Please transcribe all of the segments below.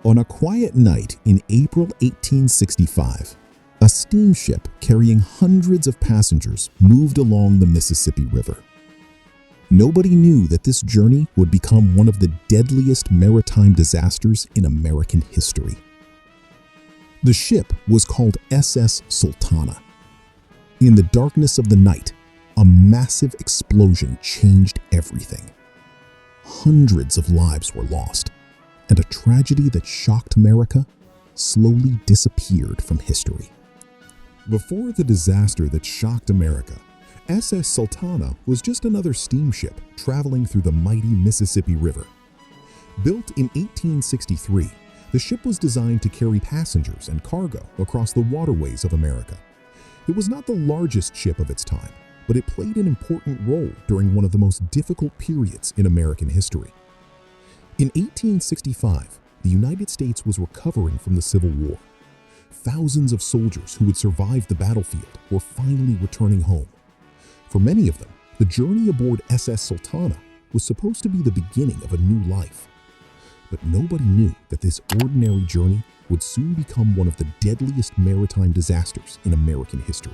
On a quiet night in April 1865, a steamship carrying hundreds of passengers moved along the Mississippi River. Nobody knew that this journey would become one of the deadliest maritime disasters in American history. The ship was called SS Sultana. In the darkness of the night, a massive explosion changed everything. Hundreds of lives were lost, and a tragedy that shocked America slowly disappeared from history. Before the disaster that shocked America, SS Sultana was just another steamship traveling through the mighty Mississippi River. Built in 1863, the ship was designed to carry passengers and cargo across the waterways of America. It was not the largest ship of its time, but it played an important role during one of the most difficult periods in American history. In 1865, the United States was recovering from the Civil War. Thousands of soldiers who had survived the battlefield were finally returning home. For many of them, the journey aboard SS Sultana was supposed to be the beginning of a new life. But nobody knew that this ordinary journey would soon become one of the deadliest maritime disasters in American history.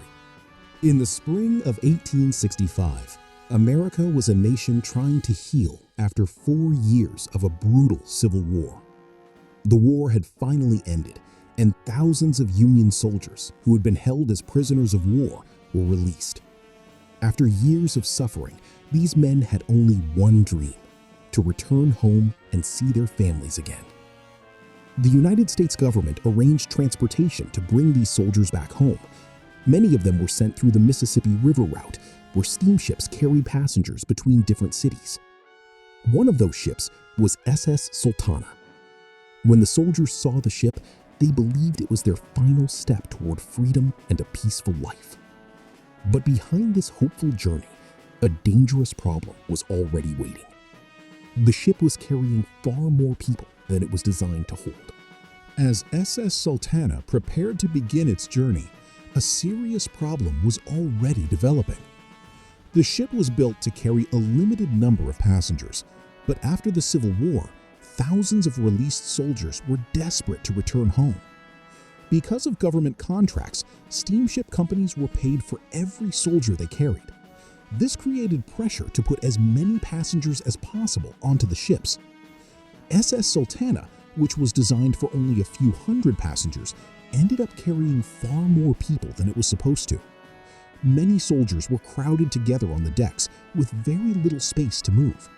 In the spring of 1865, America was a nation trying to heal after 4 years of a brutal civil war. The war had finally ended, and thousands of Union soldiers who had been held as prisoners of war were released. After years of suffering, these men had only one dream: to return home and see their families again. The United States government arranged transportation to bring these soldiers back home. Many of them were sent through the Mississippi River route, where steamships carried passengers between different cities. One of those ships was SS Sultana. When the soldiers saw the ship, they believed it was their final step toward freedom and a peaceful life. But behind this hopeful journey, a dangerous problem was already waiting. The ship was carrying far more people than it was designed to hold. As SS Sultana prepared to begin its journey, a serious problem was already developing. The ship was built to carry a limited number of passengers, but after the Civil War, thousands of released soldiers were desperate to return home. Because of government contracts, steamship companies were paid for every soldier they carried. This created pressure to put as many passengers as possible onto the ships. SS Sultana, which was designed for only a few hundred passengers, ended up carrying far more people than it was supposed to. Many soldiers were crowded together on the decks with very little space to move.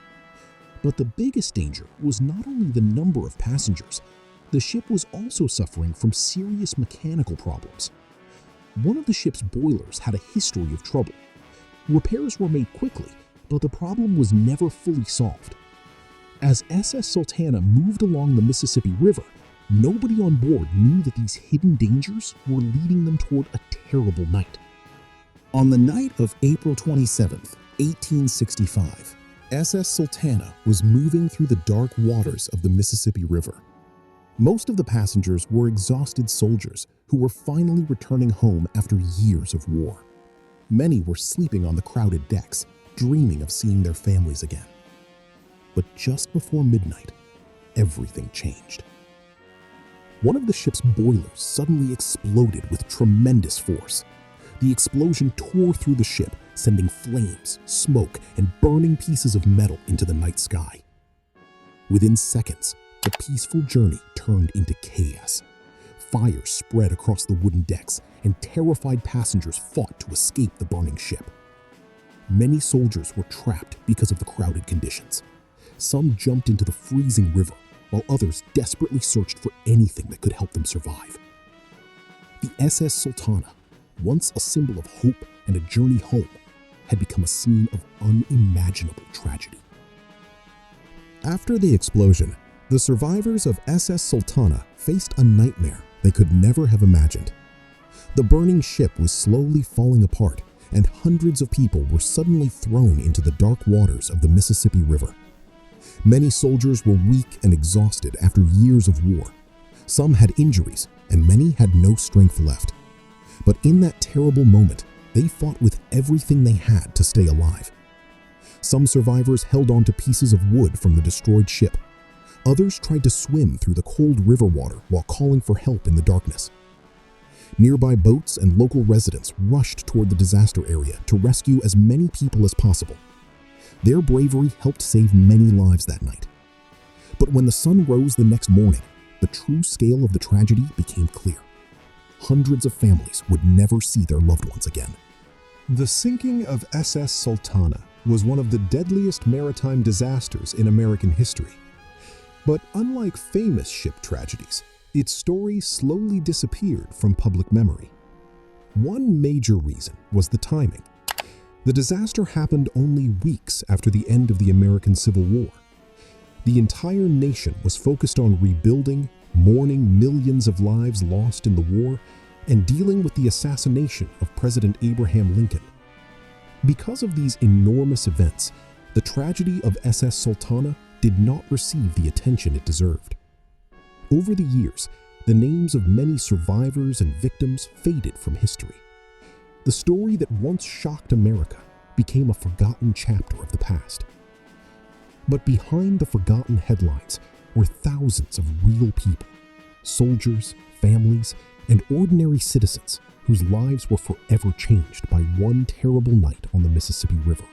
But the biggest danger was not only the number of passengers, the ship was also suffering from serious mechanical problems. One of the ship's boilers had a history of trouble. Repairs were made quickly, but the problem was never fully solved. As SS Sultana moved along the Mississippi River, nobody on board knew that these hidden dangers were leading them toward a terrible night. On the night of April 27, 1865, SS Sultana was moving through the dark waters of the Mississippi River. Most of the passengers were exhausted soldiers who were finally returning home after years of war. Many were sleeping on the crowded decks, dreaming of seeing their families again. But just before midnight, everything changed. One of the ship's boilers suddenly exploded with tremendous force. The explosion tore through the ship, sending flames, smoke, and burning pieces of metal into the night sky. Within seconds, the peaceful journey turned into chaos. Fire spread across the wooden decks, and terrified passengers fought to escape the burning ship. Many soldiers were trapped because of the crowded conditions. Some jumped into the freezing river, while others desperately searched for anything that could help them survive. The SS Sultana, once a symbol of hope and a journey home, had become a scene of unimaginable tragedy. After the explosion, the survivors of SS Sultana faced a nightmare they could never have imagined. The burning ship was slowly falling apart, and hundreds of people were suddenly thrown into the dark waters of the Mississippi River. Many soldiers were weak and exhausted after years of war. Some had injuries, and many had no strength left. But in that terrible moment, they fought with everything they had to stay alive. Some survivors held on to pieces of wood from the destroyed ship. Others tried to swim through the cold river water while calling for help in the darkness. Nearby boats and local residents rushed toward the disaster area to rescue as many people as possible. Their bravery helped save many lives that night. But when the sun rose the next morning, the true scale of the tragedy became clear. Hundreds of families would never see their loved ones again. The sinking of SS Sultana was one of the deadliest maritime disasters in American history. But unlike famous ship tragedies, its story slowly disappeared from public memory. One major reason was the timing. The disaster happened only weeks after the end of the American Civil War. The entire nation was focused on rebuilding, mourning millions of lives lost in the war, and dealing with the assassination of President Abraham Lincoln. Because of these enormous events, the tragedy of SS Sultana did not receive the attention it deserved. Over the years, the names of many survivors and victims faded from history. The story that once shocked America became a forgotten chapter of the past. But behind the forgotten headlines were thousands of real people, soldiers, families, and ordinary citizens whose lives were forever changed by one terrible night on the Mississippi River.